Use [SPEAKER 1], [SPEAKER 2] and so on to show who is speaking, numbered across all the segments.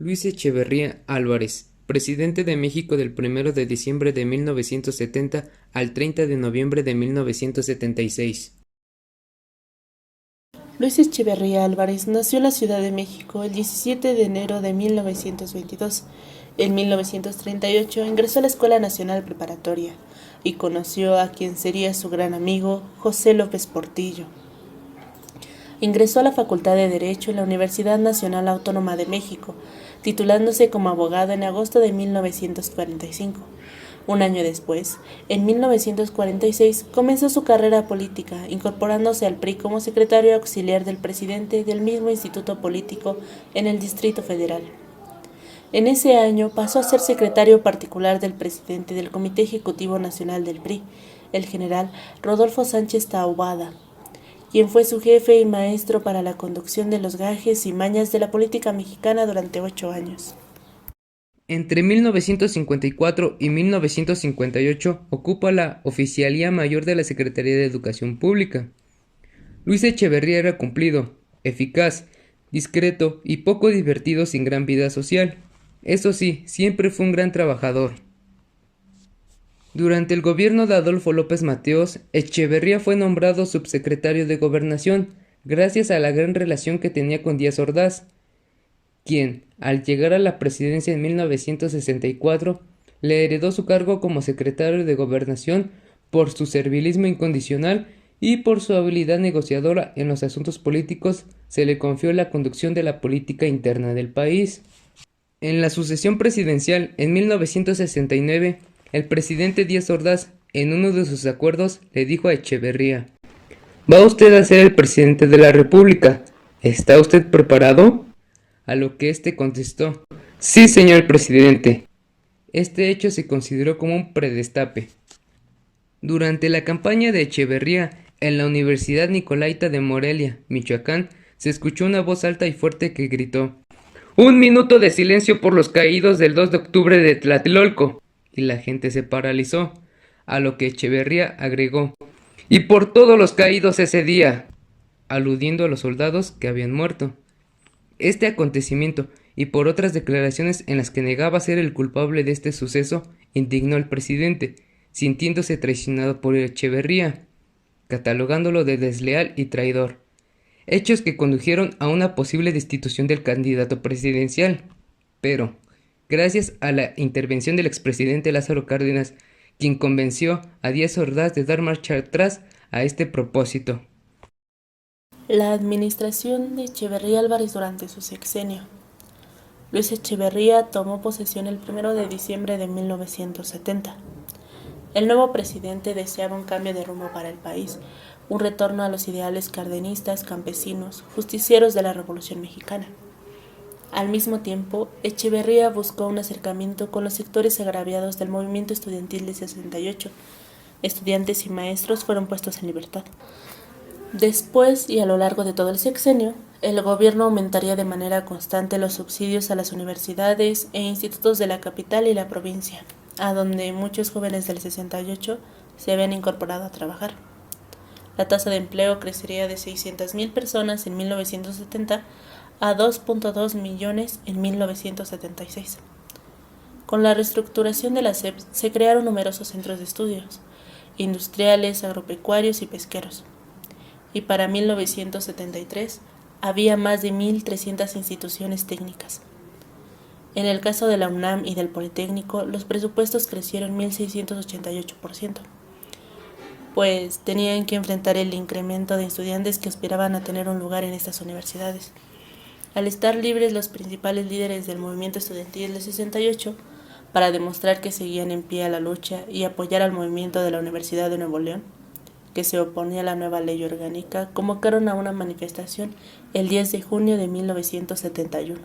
[SPEAKER 1] Luis Echeverría Álvarez, presidente de México del 1 de diciembre de 1970 al 30 de noviembre de 1976.
[SPEAKER 2] Luis Echeverría Álvarez nació en la Ciudad de México el 17 de enero de 1922. En 1938 ingresó a la Escuela Nacional Preparatoria y conoció a quien sería su gran amigo, José López Portillo. Ingresó a la Facultad de Derecho en la Universidad Nacional Autónoma de México, titulándose como abogado en agosto de 1945. Un año después, en 1946, comenzó su carrera política, incorporándose al PRI como secretario auxiliar del presidente del mismo instituto político en el Distrito Federal. En ese año pasó a ser secretario particular del presidente del Comité Ejecutivo Nacional del PRI, el general Rodolfo Sánchez Taboada, quien fue su jefe y maestro para la conducción de los gajes y mañas de la política mexicana durante 8 años.
[SPEAKER 1] Entre 1954 y 1958 ocupa la Oficialía Mayor de la Secretaría de Educación Pública. Luis Echeverría era cumplido, eficaz, discreto y poco divertido sin gran vida social. Eso sí, siempre fue un gran trabajador. Durante el gobierno de Adolfo López Mateos, Echeverría fue nombrado subsecretario de Gobernación, gracias a la gran relación que tenía con Díaz Ordaz, quien, al llegar a la presidencia en 1964, le heredó su cargo como secretario de Gobernación por su servilismo incondicional y por su habilidad negociadora en los asuntos políticos. Se le confió la conducción de la política interna del país. En la sucesión presidencial, en 1969, el presidente Díaz Ordaz, en uno de sus acuerdos, le dijo a Echeverría: «¿Va usted a ser el presidente de la República? ¿Está usted preparado?». A lo que éste contestó: «Sí, señor presidente». Este hecho se consideró como un predestape. Durante la campaña de Echeverría en la Universidad Nicolaita de Morelia, Michoacán, se escuchó una voz alta y fuerte que gritó: «Un minuto de silencio por los caídos del 2 de octubre de Tlatelolco», y la gente se paralizó, a lo que Echeverría agregó: «y por todos los caídos ese día», aludiendo a los soldados que habían muerto. Este acontecimiento, y por otras declaraciones en las que negaba ser el culpable de este suceso, indignó al presidente, sintiéndose traicionado por Echeverría, catalogándolo de desleal y traidor, hechos que condujeron a una posible destitución del candidato presidencial. Pero, gracias a la intervención del expresidente Lázaro Cárdenas, quien convenció a Díaz Ordaz de dar marcha atrás a este propósito.
[SPEAKER 2] La administración de Echeverría Álvarez durante su sexenio. Luis Echeverría tomó posesión el 1 de diciembre de 1970. El nuevo presidente deseaba un cambio de rumbo para el país, un retorno a los ideales cardenistas, campesinos, justicieros de la Revolución Mexicana. Al mismo tiempo, Echeverría buscó un acercamiento con los sectores agraviados del movimiento estudiantil de 68. Estudiantes y maestros fueron puestos en libertad. Después y a lo largo de todo el sexenio, el gobierno aumentaría de manera constante los subsidios a las universidades e institutos de la capital y la provincia, a donde muchos jóvenes del 68 se habían incorporado a trabajar. La tasa de empleo crecería de 600,000 personas en 1970 a 2.2 millones en 1976. Con la reestructuración de la SEP se crearon numerosos centros de estudios, industriales, agropecuarios y pesqueros. Y para 1973 había más de 1,300 instituciones técnicas. En el caso de la UNAM y del Politécnico, los presupuestos crecieron 1,688%, pues tenían que enfrentar el incremento de estudiantes que aspiraban a tener un lugar en estas universidades. Al estar libres los principales líderes del movimiento estudiantil del 68, para demostrar que seguían en pie a la lucha y apoyar al movimiento de la Universidad de Nuevo León, que se oponía a la nueva ley orgánica, convocaron a una manifestación el 10 de junio de 1971.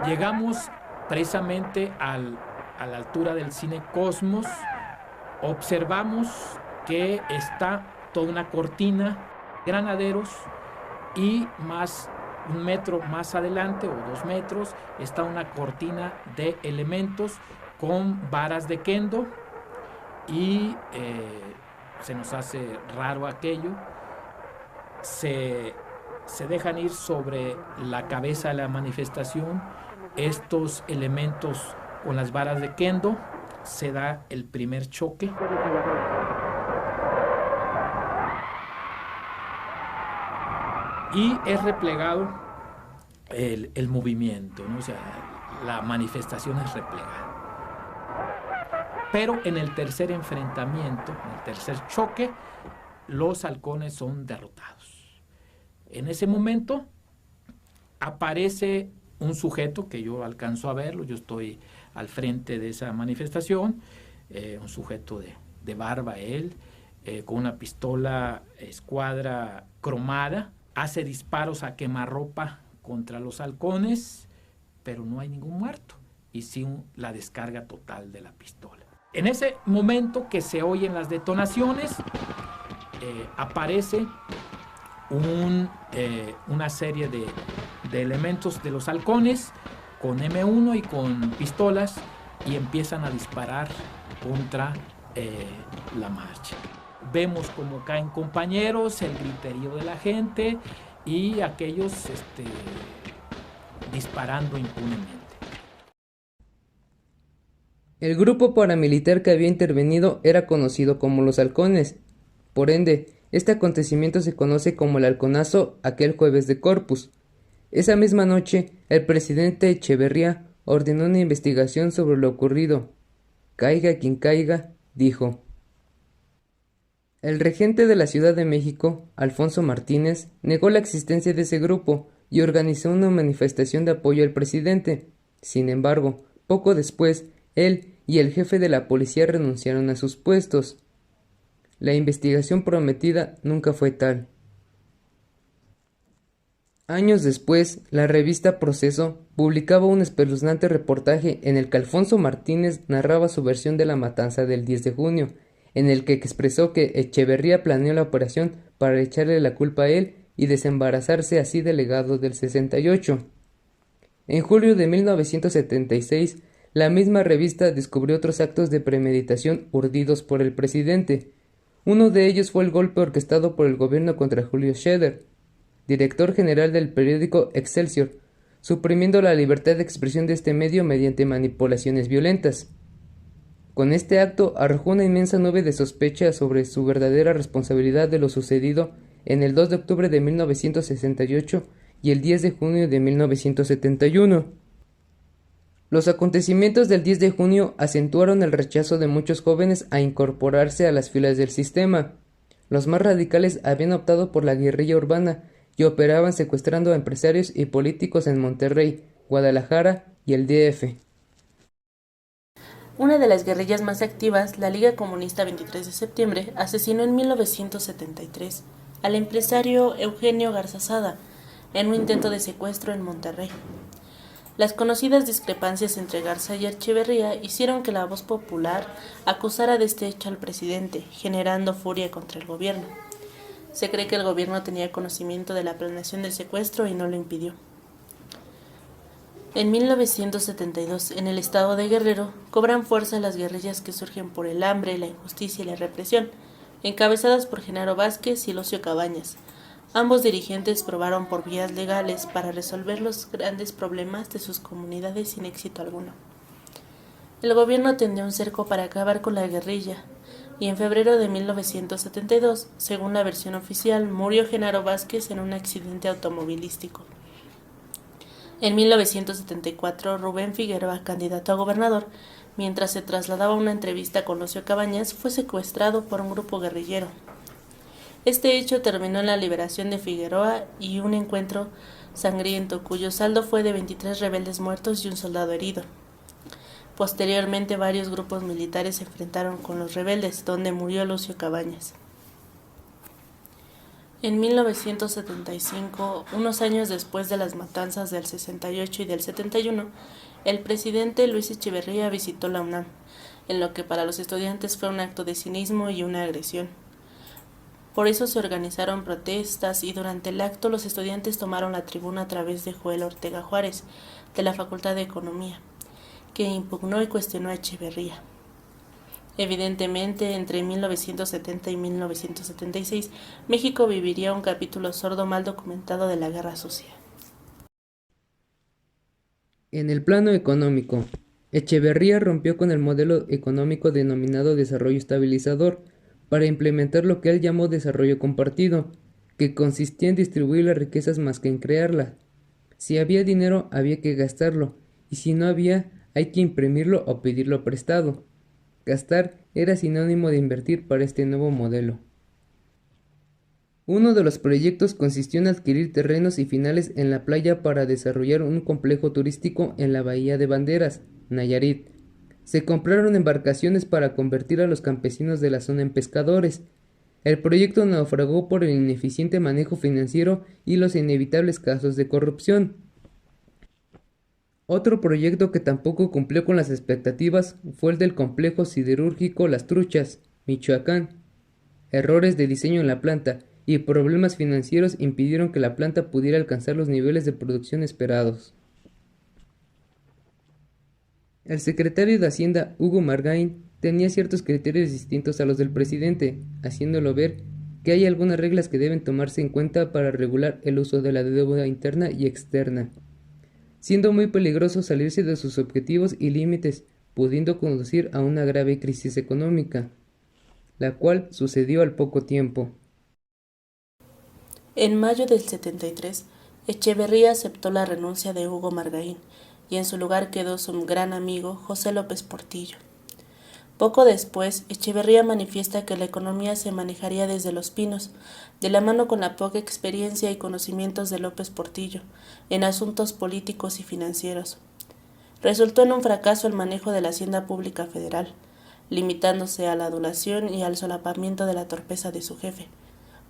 [SPEAKER 3] Llegamos precisamente a la altura del Cine Cosmos, observamos que está toda una cortina, granaderos, y más 1 metro más adelante o 2 metros está una cortina de elementos con varas de kendo y se nos hace raro aquello. se dejan ir sobre la cabeza de la manifestación estos elementos con las varas de kendo, se da el primer choque. Y es replegado el movimiento, ¿no? O sea, la manifestación es replegada. Pero en el tercer enfrentamiento, en el tercer choque, los halcones son derrotados. En ese momento aparece un sujeto que yo alcanzo a verlo, yo estoy al frente de esa manifestación, un sujeto de barba, él, con una pistola escuadra cromada, hace disparos a quemarropa contra los halcones, pero no hay ningún muerto, y sí la descarga total de la pistola. En ese momento que se oyen las detonaciones, aparece una serie de elementos de los halcones con M1 y con pistolas y empiezan a disparar contra la marcha. Vemos cómo caen compañeros, el griterío de la gente y aquellos disparando impunemente.
[SPEAKER 1] El grupo paramilitar que había intervenido era conocido como los halcones. Por ende, este acontecimiento se conoce como el halconazo aquel jueves de Corpus. Esa misma noche, el presidente Echeverría ordenó una investigación sobre lo ocurrido. Caiga quien caiga, dijo. El regente de la Ciudad de México, Alfonso Martínez, negó la existencia de ese grupo y organizó una manifestación de apoyo al presidente. Sin embargo, poco después, él y el jefe de la policía renunciaron a sus puestos. La investigación prometida nunca fue tal. Años después, la revista Proceso publicaba un espeluznante reportaje en el que Alfonso Martínez narraba su versión de la matanza del 10 de junio, en el que expresó que Echeverría planeó la operación para echarle la culpa a él y desembarazarse así del legado del 68. En julio de 1976, la misma revista descubrió otros actos de premeditación urdidos por el presidente. Uno de ellos fue el golpe orquestado por el gobierno contra Julio Scherer, director general del periódico Excelsior, suprimiendo la libertad de expresión de este medio mediante manipulaciones violentas. Con este acto arrojó una inmensa nube de sospecha sobre su verdadera responsabilidad de lo sucedido en el 2 de octubre de 1968 y el 10 de junio de 1971. Los acontecimientos del 10 de junio acentuaron el rechazo de muchos jóvenes a incorporarse a las filas del sistema. Los más radicales habían optado por la guerrilla urbana y operaban secuestrando a empresarios y políticos en Monterrey, Guadalajara y el DF.
[SPEAKER 2] Una de las guerrillas más activas, la Liga Comunista 23 de septiembre, asesinó en 1973 al empresario Eugenio Garzazada en un intento de secuestro en Monterrey. Las conocidas discrepancias entre Garza y Echeverría hicieron que la voz popular acusara de este hecho al presidente, generando furia contra el gobierno. Se cree que el gobierno tenía conocimiento de la planeación del secuestro y no lo impidió. En 1972, en el estado de Guerrero, cobran fuerza las guerrillas que surgen por el hambre, la injusticia y la represión, encabezadas por Genaro Vázquez y Lucio Cabañas. Ambos dirigentes probaron por vías legales para resolver los grandes problemas de sus comunidades sin éxito alguno. El gobierno tendió un cerco para acabar con la guerrilla, y en febrero de 1972, según la versión oficial, murió Genaro Vázquez en un accidente automovilístico. En 1974, Rubén Figueroa, candidato a gobernador, mientras se trasladaba a una entrevista con Lucio Cabañas, fue secuestrado por un grupo guerrillero. Este hecho terminó en la liberación de Figueroa y un encuentro sangriento, cuyo saldo fue de 23 rebeldes muertos y un soldado herido. Posteriormente, varios grupos militares se enfrentaron con los rebeldes, donde murió Lucio Cabañas. En 1975, unos años después de las matanzas del 68 y del 71, el presidente Luis Echeverría visitó la UNAM, en lo que para los estudiantes fue un acto de cinismo y una agresión. Por eso se organizaron protestas y durante el acto los estudiantes tomaron la tribuna a través de Joel Ortega Juárez, de la Facultad de Economía, que impugnó y cuestionó a Echeverría. Evidentemente, entre 1970 y 1976, México viviría un capítulo sordo mal documentado de la Guerra Sucia.
[SPEAKER 1] En el plano económico, Echeverría rompió con el modelo económico denominado desarrollo estabilizador para implementar lo que él llamó desarrollo compartido, que consistía en distribuir las riquezas más que en crearlas. Si había dinero, había que gastarlo, y si no había, hay que imprimirlo o pedirlo prestado. Gastar era sinónimo de invertir para este nuevo modelo. Uno de los proyectos consistió en adquirir terrenos y finales en la playa para desarrollar un complejo turístico en la bahía de Banderas, Nayarit. Se compraron embarcaciones para convertir a los campesinos de la zona en pescadores. El proyecto naufragó por el ineficiente manejo financiero y los inevitables casos de corrupción. Otro proyecto que tampoco cumplió con las expectativas fue el del complejo siderúrgico Las Truchas, Michoacán. Errores de diseño en la planta y problemas financieros impidieron que la planta pudiera alcanzar los niveles de producción esperados. El secretario de Hacienda, Hugo Margain, tenía ciertos criterios distintos a los del presidente, haciéndolo ver que hay algunas reglas que deben tomarse en cuenta para regular el uso de la deuda interna y externa, siendo muy peligroso salirse de sus objetivos y límites, pudiendo conducir a una grave crisis económica, la cual sucedió al poco tiempo.
[SPEAKER 2] En mayo del 73, Echeverría aceptó la renuncia de Hugo Margain y en su lugar quedó su gran amigo José López Portillo. Poco después, Echeverría manifiesta que la economía se manejaría desde Los Pinos, de la mano con la poca experiencia y conocimientos de López Portillo en asuntos políticos y financieros. Resultó en un fracaso el manejo de la hacienda pública federal, limitándose a la adulación y al solapamiento de la torpeza de su jefe,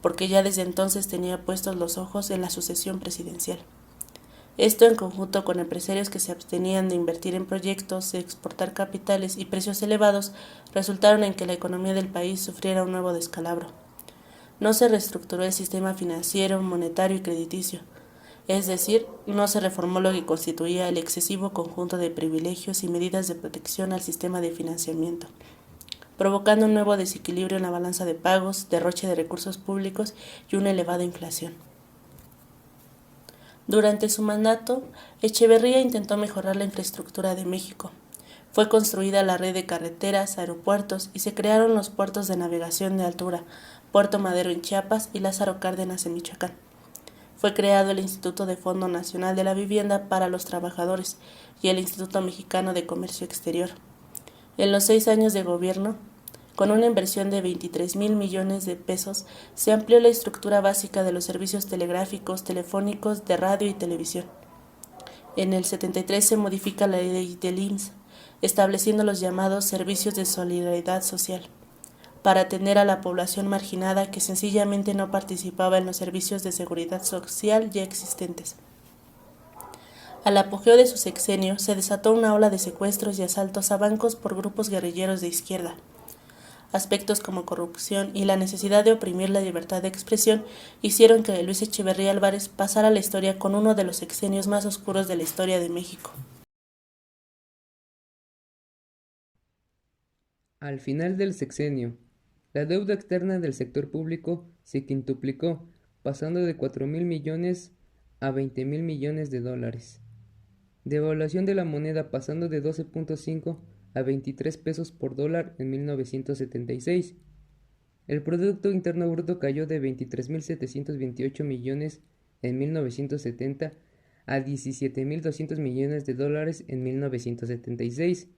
[SPEAKER 2] porque ya desde entonces tenía puestos los ojos en la sucesión presidencial. Esto en conjunto con empresarios que se abstenían de invertir en proyectos, de exportar capitales y precios elevados, resultaron en que la economía del país sufriera un nuevo descalabro. No se reestructuró el sistema financiero, monetario y crediticio, es decir, no se reformó lo que constituía el excesivo conjunto de privilegios y medidas de protección al sistema de financiamiento, provocando un nuevo desequilibrio en la balanza de pagos, derroche de recursos públicos y una elevada inflación. Durante su mandato, Echeverría intentó mejorar la infraestructura de México. Fue construida la red de carreteras, aeropuertos y se crearon los puertos de navegación de altura, Puerto Madero en Chiapas y Lázaro Cárdenas en Michoacán. Fue creado el Instituto de Fondo Nacional de la Vivienda para los Trabajadores y el Instituto Mexicano de Comercio Exterior. En los 6 años de gobierno, con una inversión de 23,000 millones de pesos, se amplió la estructura básica de los servicios telegráficos, telefónicos, de radio y televisión. En el 73 se modifica la ley del IMSS, estableciendo los llamados servicios de solidaridad social, para atender a la población marginada que sencillamente no participaba en los servicios de seguridad social ya existentes. Al apogeo de su sexenio, se desató una ola de secuestros y asaltos a bancos por grupos guerrilleros de izquierda. Aspectos como corrupción y la necesidad de oprimir la libertad de expresión hicieron que Luis Echeverría Álvarez pasara a la historia con uno de los sexenios más oscuros de la historia de México.
[SPEAKER 1] Al final del sexenio, la deuda externa del sector público se quintuplicó, pasando de 4,000 millones a 20,000 millones de dólares. Devaluación de la moneda pasando de 12.5 a 23 pesos por dólar en 1976. El Producto Interno Bruto cayó de 23.728 millones en 1970 a 17.200 millones de dólares en 1976.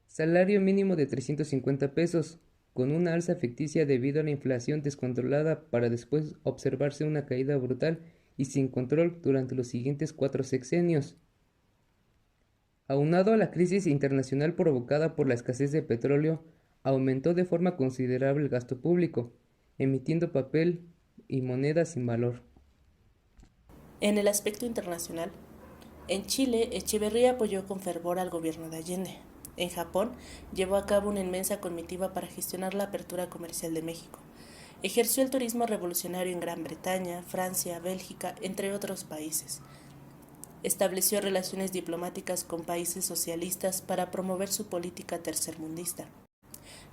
[SPEAKER 1] Salario mínimo de 350 pesos, con una alza ficticia debido a la inflación descontrolada para después observarse una caída brutal y sin control durante los siguientes 4 sexenios. Aunado a la crisis internacional provocada por la escasez de petróleo, aumentó de forma considerable el gasto público, emitiendo papel y moneda sin valor.
[SPEAKER 2] En el aspecto internacional, en Chile, Echeverría apoyó con fervor al gobierno de Allende. En Japón, llevó a cabo una inmensa comitiva para gestionar la apertura comercial de México. Ejerció el turismo revolucionario en Gran Bretaña, Francia, Bélgica, entre otros países. Estableció relaciones diplomáticas con países socialistas para promover su política tercermundista.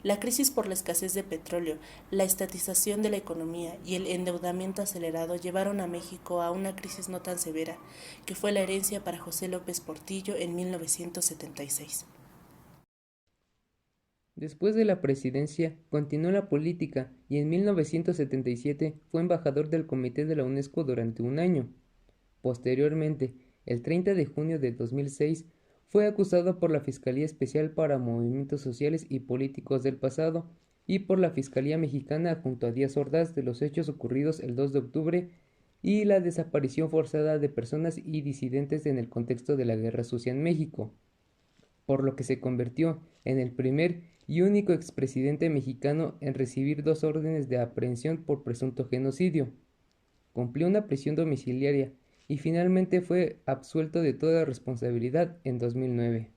[SPEAKER 2] La crisis por la escasez de petróleo, la estatización de la economía y el endeudamiento acelerado llevaron a México a una crisis no tan severa, que fue la herencia para José López Portillo en 1976.
[SPEAKER 1] Después de la presidencia, continuó la política y en 1977 fue embajador del Comité de la UNESCO durante un año. Posteriormente, el 30 de junio de 2006, fue acusado por la Fiscalía Especial para Movimientos Sociales y Políticos del Pasado y por la Fiscalía Mexicana junto a Díaz Ordaz de los hechos ocurridos el 2 de octubre y la desaparición forzada de personas y disidentes en el contexto de la Guerra Sucia en México, por lo que se convirtió en el primer y único expresidente mexicano en recibir 2 órdenes de aprehensión por presunto genocidio. Cumplió una prisión domiciliaria y finalmente fue absuelto de toda responsabilidad en 2009.